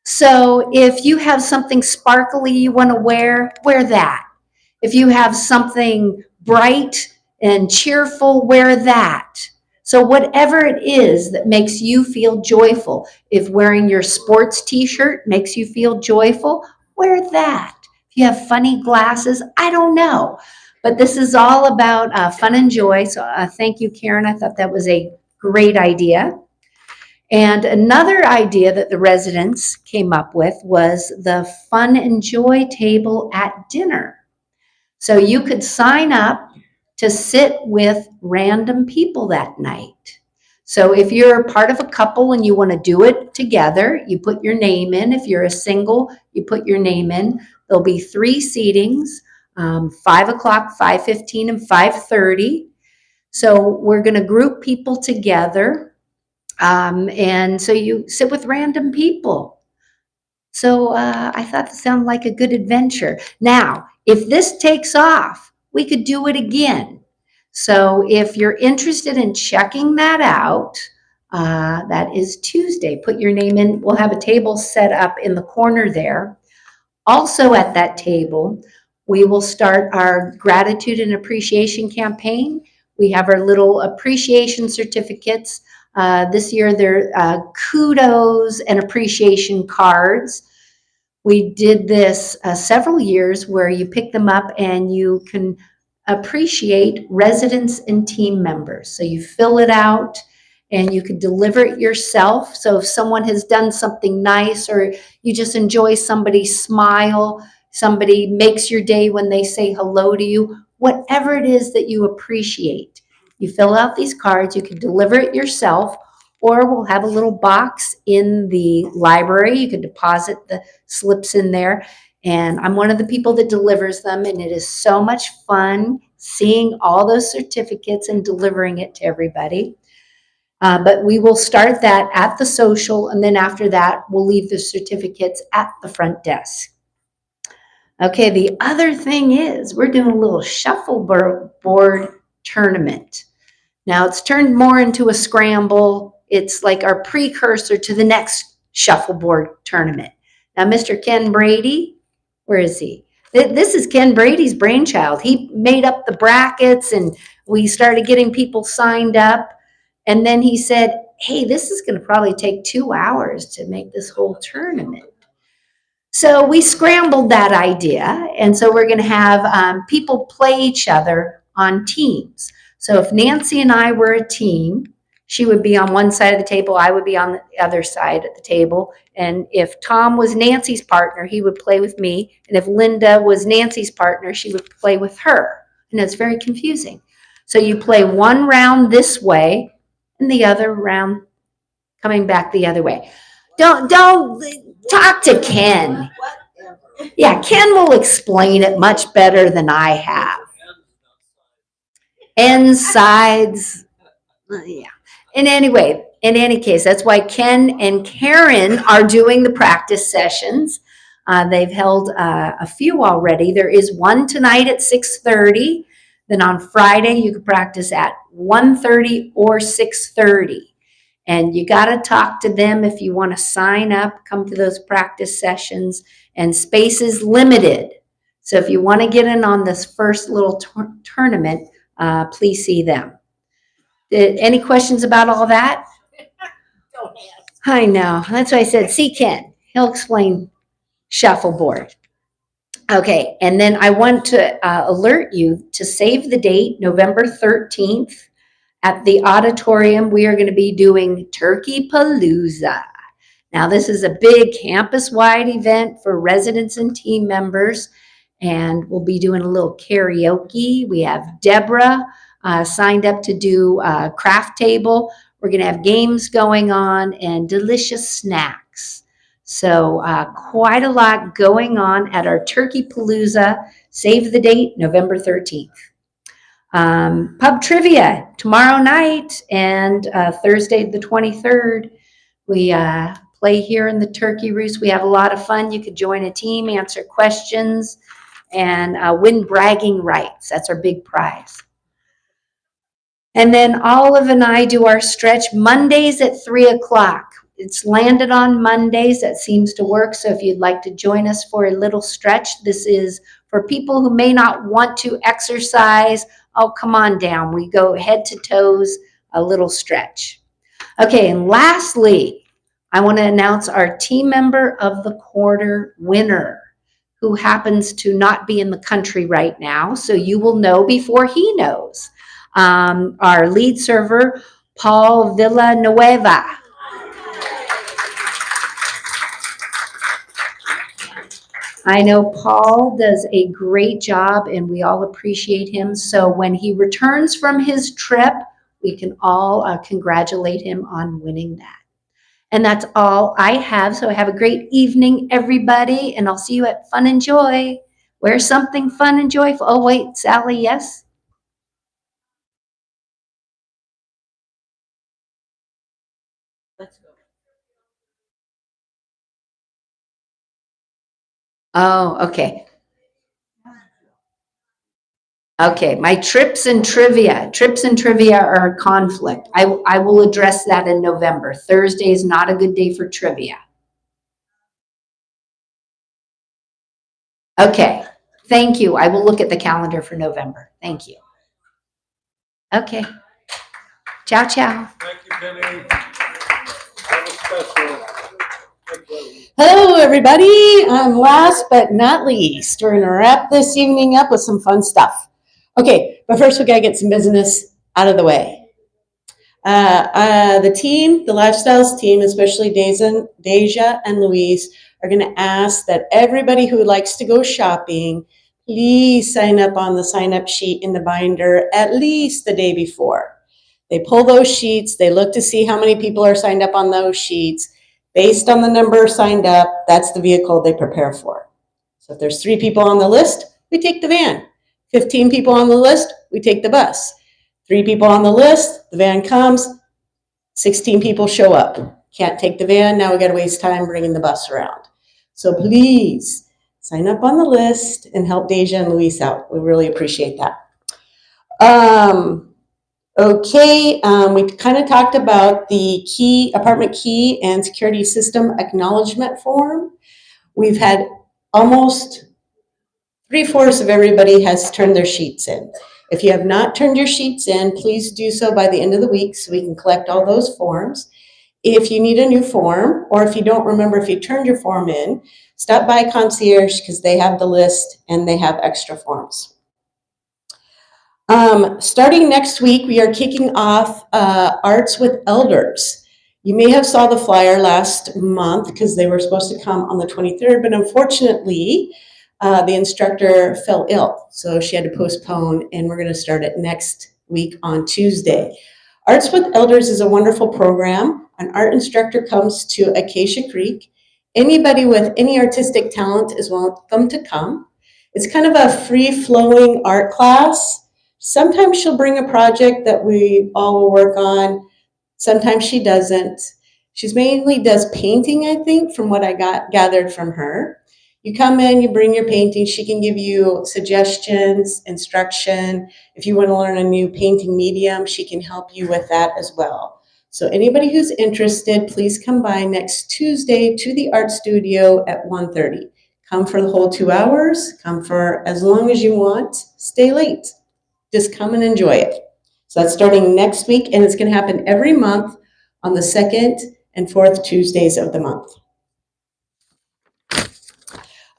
So if you have something sparkly you want to wear that. If you have something bright and cheerful, wear that. So whatever it is that makes you feel joyful, if wearing your sports t-shirt makes you feel joyful, wear that. If you have funny glasses, I don't know. But this is all about fun and joy. So thank you, Karen. I thought that was a great idea. And another idea that the residents came up with was the fun and joy table at dinner. So you could sign up to sit with random people that night. So if you're part of a couple and you want to do it together, you put your name in. If you're a single, you put your name in. There'll be 3 seatings, 5 o'clock, 5:15, and 5:30. So we're going to group people together. And so you sit with random people. So I thought that sounded like a good adventure. Now, if this takes off, we could do it again. So if you're interested in checking that out, that is Tuesday. Put your name in. We'll have a table set up in the corner there. Also at that table, we will start our gratitude and appreciation campaign. We have our little appreciation certificates. This year, they're kudos and appreciation cards. We did this several years where you pick them up and you can appreciate residents and team members. So you fill it out and you can deliver it yourself. So if someone has done something nice or you just enjoy somebody's smile, somebody makes your day when they say hello to you, whatever it is that you appreciate, you fill out these cards, you can deliver it yourself, or we'll have a little box in the library. You can deposit the slips in there. And I'm one of the people that delivers them, and it is so much fun seeing all those certificates and delivering it to everybody. But we will start that at the social, and then after that, we'll leave the certificates at the front desk. Okay, the other thing is we're doing a little shuffleboard tournament. Now it's turned more into a scramble. It's like our precursor to the next shuffleboard tournament. Now, Mr. Ken Brady, where is he? This is Ken Brady's brainchild. He made up the brackets and we started getting people signed up. And then he said, hey, this is going to probably take 2 hours to make this whole tournament. So we scrambled that idea. And so we're going to have people play each other on teams. So if Nancy and I were a team, she would be on one side of the table, I would be on the other side of the table. And if Tom was Nancy's partner, he would play with me. And if Linda was Nancy's partner, she would play with her. And it's very confusing. So you play one round this way and the other round coming back the other way. Don't talk to Ken. Yeah, Ken will explain it much better than I have. Ends, sides, yeah. In any case, that's why Ken and Karen are doing the practice sessions. They've held a few already. There is one tonight at 6:30. Then on Friday, you can practice at 1:30 or 6:30. And you got to talk to them if you want to sign up, come to those practice sessions, and space is limited. So if you want to get in on this first little tournament, please see them. Any questions about all that? I know. That's why I said, see Ken. He'll explain shuffleboard. Okay, and then I want to alert you to save the date, November 13th. At the auditorium, we are going to be doing Turkey Palooza. Now, this is a big campus-wide event for residents and team members, and we'll be doing a little karaoke. We have Deborah signed up to do a craft table. We're going to have games going on and delicious snacks. So quite a lot going on at our Turkey Palooza. Save the date, November 13th. Pub trivia tomorrow night and Thursday the 23rd. We play here in the Turkey Roost. We have a lot of fun. You could join a team, answer questions, and win bragging rights. That's our big prize. And then Olive and I do our stretch Mondays at 3 o'clock. It's landed on Mondays. That seems to work. So if you'd like to join us for a little stretch, this is for people who may not want to exercise. Oh, come on down. We go head to toes, a little stretch. Okay, and lastly, I want to announce our team member of the quarter winner, who happens to not be in the country right now. So you will know before he knows. Our lead server, Paul Villanueva. I know Paul does a great job and we all appreciate him. So when he returns from his trip, we can all congratulate him on winning that. And that's all I have. So have a great evening, everybody, and I'll see you at Fun and Joy. Wear something fun and joyful. Oh, wait, Sally, yes? Let's go. Oh, okay. Okay, my trips and trivia. Trips and trivia are a conflict. I will address that in November. Thursday is not a good day for trivia. Okay, thank you. I will look at the calendar for November. Thank you. Okay. Ciao, ciao. Thank you, Penny. That was special. Hello, everybody. Last but not least, we're going to wrap this evening up with some fun stuff. Okay, but first we got to get some business out of the way. The team, the Lifestyles team, especially Deja and Louise, are going to ask that everybody who likes to go shopping, please sign up on the sign-up sheet in the binder at least the day before. They pull those sheets. They look to see how many people are signed up on those sheets. Based on the number signed up, that's the vehicle they prepare for. So if there's 3 people on the list, we take the van. 15 people on the list, we take the bus. 3 people on the list, the van comes, 16 people show up. Can't take the van, now we gotta waste time bringing the bus around. So please, sign up on the list and help Deja and Luis out. We really appreciate that. We kind of talked about the apartment key and security system acknowledgement form. We've had almost 3/4 of everybody has turned their sheets in. If you have not turned your sheets in, please do so by the end of the week so we can collect all those forms. If you need a new form, or if you don't remember if you turned your form in, stop by Concierge because they have the list and they have extra forms. Starting next week, we are kicking off Arts with Elders. You may have saw the flyer last month because they were supposed to come on the 23rd, but unfortunately, the instructor fell ill, so she had to postpone, and we're going to start it next week on Tuesday. Arts with Elders is a wonderful program. An art instructor comes to Acacia Creek. Anybody with any artistic talent is welcome to come. It's kind of a free-flowing art class. Sometimes she'll bring a project that we all will work on. Sometimes she doesn't. She's mainly does painting, I think, from what I gathered from her. You come in, you bring your painting. She can give you suggestions, instruction. If you want to learn a new painting medium, she can help you with that as well. So anybody who's interested, please come by next Tuesday to the art studio at 1:30. Come for the whole 2 hours. Come for as long as you want. Stay late. Just come and enjoy it. So that's starting next week, and it's going to happen every month on the 2nd and 4th Tuesdays of the month.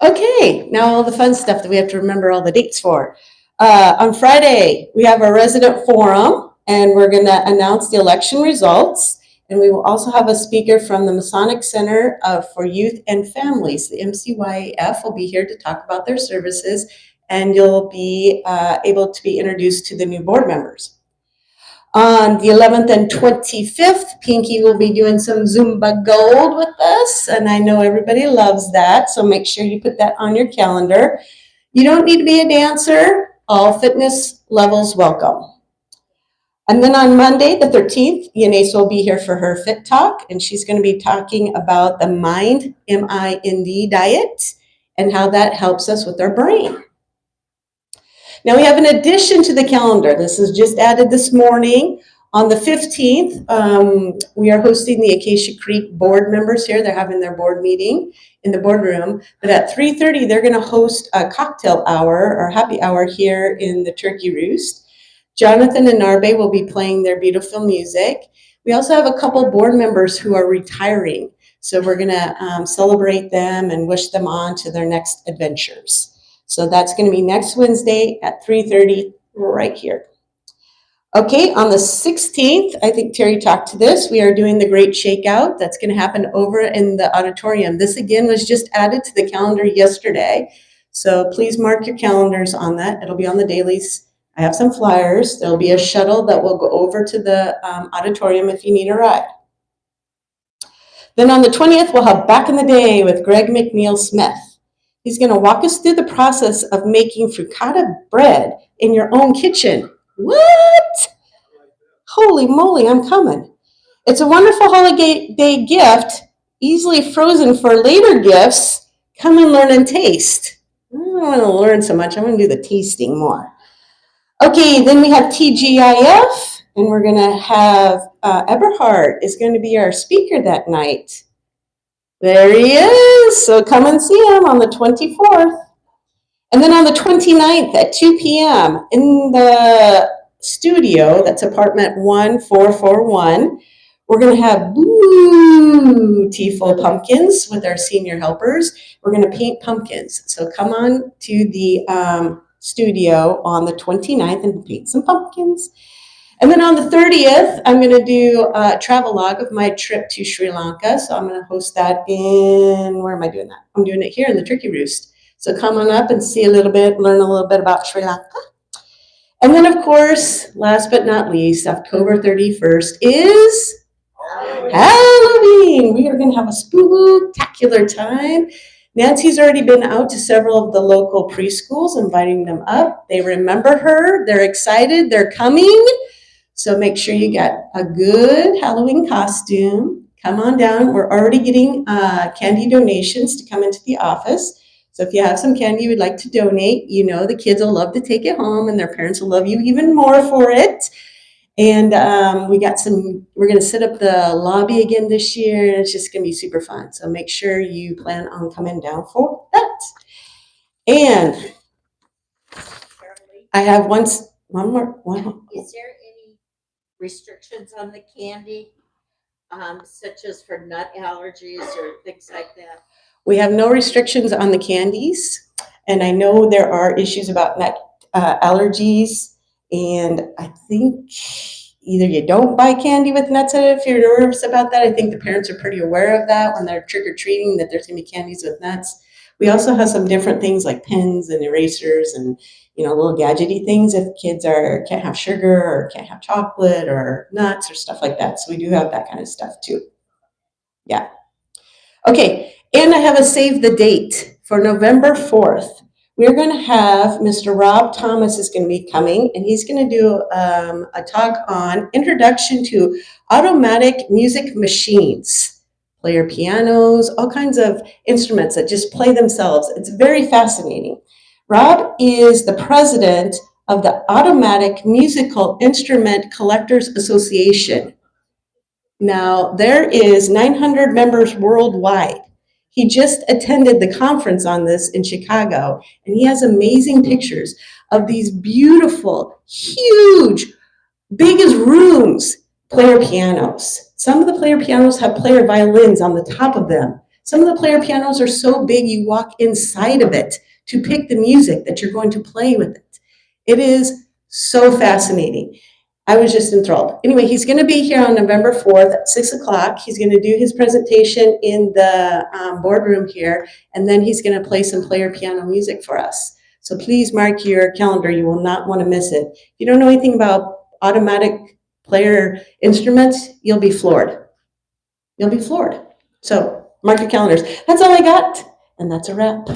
Okay, now all the fun stuff that we have to remember all the dates for. On Friday, we have our resident forum, and we're going to announce the election results. And we will also have a speaker from the Masonic Center for Youth and Families. The MCYF will be here to talk about their services, and you'll be able to be introduced to the new board members. On the 11th and 25th, Pinky will be doing some Zumba Gold with us, and I know everybody loves that, so make sure you put that on your calendar. You don't need to be a dancer. All fitness levels welcome. And then on Monday, the 13th, Yanesa will be here for her Fit Talk, and she's going to be talking about the MIND, M-I-N-D diet, and how that helps us with our brain. Now we have an addition to the calendar. This is just added this morning. On the 15th, we are hosting the Acacia Creek board members here. They're having their board meeting in the boardroom. But at 3:30, they're going to host a cocktail hour or happy hour here in the Turkey Roost. Jonathan and Narbe will be playing their beautiful music. We also have a couple board members who are retiring. So we're going to celebrate them and wish them on to their next adventures. So that's going to be next Wednesday at 3:30 right here. Okay, on the 16th, I think Terry talked to this, we are doing the Great Shakeout. That's going to happen over in the auditorium. This again was just added to the calendar yesterday. So please mark your calendars on that. It'll be on the dailies. I have some flyers. There'll be a shuttle that will go over to the auditorium if you need a ride. Then on the 20th, we'll have Back in the Day with Greg McNeil Smith. He's going to walk us through the process of making frittata bread in your own kitchen. What? Holy moly, I'm coming. It's a wonderful holiday gift, easily frozen for later gifts. Come and learn and taste. I don't want to learn so much. I'm going to do the tasting more. Okay, then we have TGIF, and we're going to have Eberhard is going to be our speaker that night. There he is. So come and see him on the 24th. And then on the 29th at 2 p.m. in the studio, that's apartment 1441, we're going to have beautiful pumpkins with our senior helpers. We're going to paint pumpkins. So come on to the studio on the 29th and paint some pumpkins. And then on the 30th, I'm going to do a travel log of my trip to Sri Lanka. So I'm going to host that in, where am I doing that? I'm doing it here in the Turkey Roost. So come on up and see a little bit, learn a little bit about Sri Lanka. And then, of course, last but not least, October 31st is Halloween. We are going to have a spooktacular time. Nancy's already been out to several of the local preschools, inviting them up. They remember her. They're excited. They're coming. So make sure you get a good Halloween costume. Come on down. We're already getting candy donations to come into the office. So if you have some candy you would like to donate, you know the kids will love to take it home and their parents will love you even more for it. And we're going to set up the lobby again this year, and it's just going to be super fun. So make sure you plan on coming down for that. And I have one more. Is there any restrictions on the candy, such as for nut allergies or things like that? We have no restrictions on the candies, and I know there are issues about nut allergies, and I think either you don't buy candy with nuts in it if you're nervous about that. I think the parents are pretty aware of that when they're trick-or-treating, that there's going to be candies with nuts. We also have some different things like pens and erasers and, you know, little gadgety things if kids can't have sugar or can't have chocolate or nuts or stuff like that. So we do have that kind of stuff too. Yeah. Okay. And I have a save the date for November 4th. We're going to have Mr. Rob Thomas is going to be coming, and he's going to do a talk on introduction to automatic music machines, player pianos, all kinds of instruments that just play themselves. It's very fascinating. Rob is the president of the Automatic Musical Instrument Collectors Association. Now, there is 900 members worldwide. He just attended the conference on this in Chicago, and he has amazing pictures of these beautiful, huge, big as rooms, player pianos. Some of the player pianos have player violins on the top of them. Some of the player pianos are so big you walk inside of it to pick the music that you're going to play with it. It is so fascinating. I was just enthralled. Anyway, he's going to be here on November 4th at 6 o'clock. He's going to do his presentation in the boardroom here, and then he's going to play some player piano music for us. So please mark your calendar. You will not want to miss it. If you don't know anything about automatic player instruments, you'll be floored. You'll be floored. So mark your calendars. That's all I got, and that's a wrap.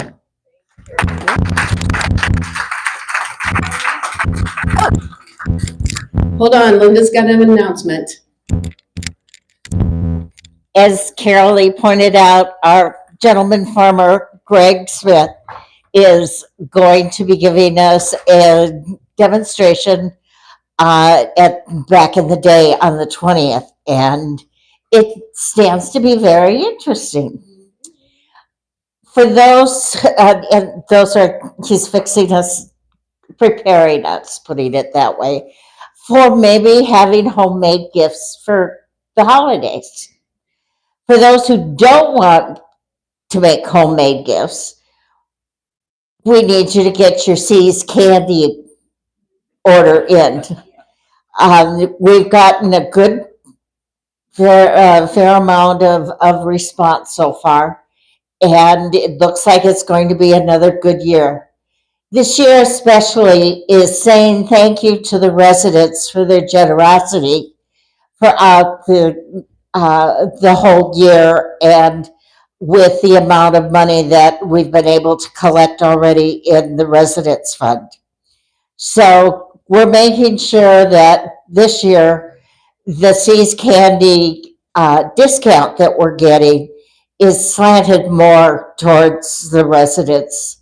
Hold on, Linda's got an announcement. As Carol Lee pointed out, our gentleman farmer, Greg Smith, is going to be giving us a demonstration back in the day on the 20th, and it stands to be very interesting. For those, and those are, he's fixing us, preparing us, putting it that way, for maybe having homemade gifts for the holidays. For those who don't want to make homemade gifts, we need you to get your C's candy order in. We've gotten a good, fair amount of response so far, and it looks like it's going to be another good year. This year especially is saying thank you to the residents for their generosity throughout the whole year, and with the amount of money that we've been able to collect already in the residents fund. So we're making sure that this year, the See's Candy discount that we're getting is slanted more towards the residents.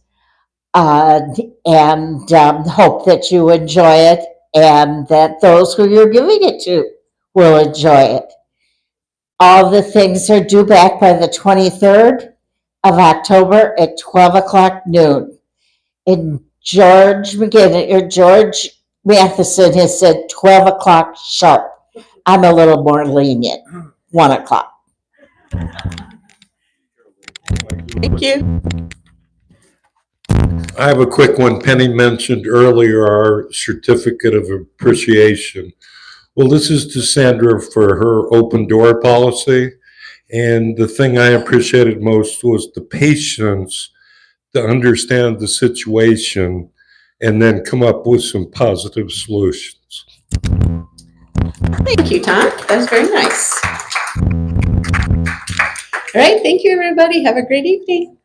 And hope that you enjoy it and that those who you're giving it to will enjoy it. All the things are due back by the 23rd of October at 12 o'clock noon. And George Matheson has said 12 o'clock sharp. I'm a little more lenient, 1 o'clock. Thank you. I have a quick one. Penny mentioned earlier our certificate of appreciation. Well, this is to Sandra for her open door policy. And the thing I appreciated most was the patience to understand the situation and then come up with some positive solutions. Thank you, Tom. That was very nice. All right, thank you, everybody. Have a great evening.